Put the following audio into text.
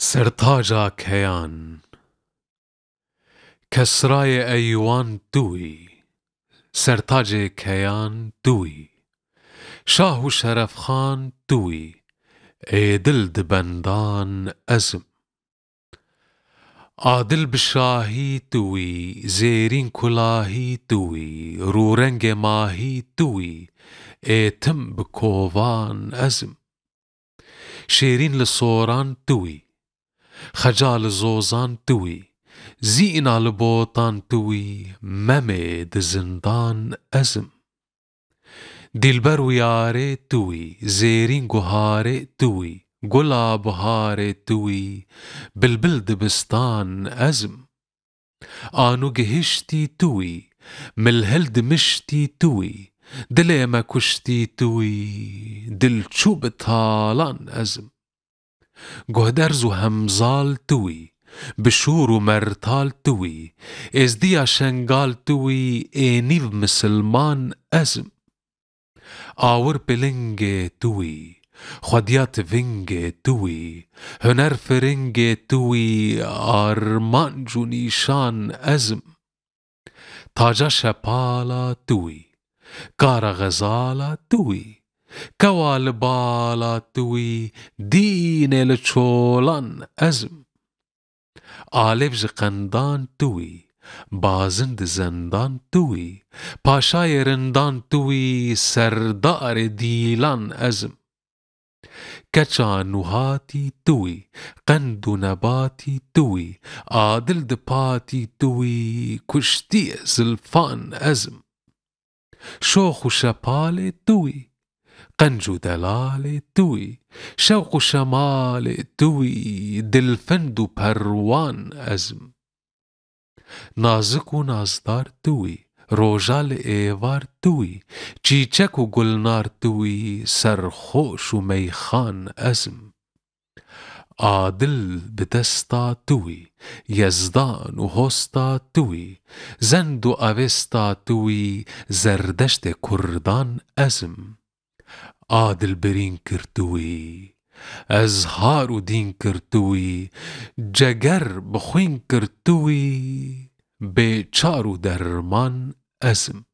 سرتاجا کیان کسرای ایوان توی سرتاج کیان توی شاه و شرف خان توی ای دل دبندان ازم عادل بشاهی توی زیرین کلاهی توی رو رنگ ماهی توی ای تم بکوان ازم شیرین لصوران توی خجال زوزان توی زینا لبوطان توی ممد زندان ازم دلبر و یاره توی زیرین گوهاره توی گلا بهاره توی بلبل دبستان ازم آنو گهشتی توی ملهل دمشتی توی دل ما کشتی توی دل چوب تالان ازم گهدرز و همزال توی بشور و مرتال توی ازدیا شنگال توی اینیو مسلمان ازم آور پلنگ توی خودیات ونگ توی هنر فرنگ توی آرمان جونیشان ازم تاجا شپالا توی کار غزالا توی کوال بالا توی دین لچولان ازم آلبج قندان توی بازند زندان توی پاشای رندان توی سردار دیلان ازم کچا نوهاتی توی قند و نباتی توی عادل دپاتی توی کشتی زلفان ازم شوخ و شپال توی قنج و دلال توی شوق و شمال توی دلفند و پروان ازم نازک و نازدار توی روژال ایوار توی چیچک و گلنار توی سرخوش و میخان ازم عادل بدستا توی یزدان و هستا توی زند و اوستا توی زردشت کردان ازم عادل برین کرتوی ازهار و دین کرتوی جگر بخوین کرتوی بیچار و درمان ازم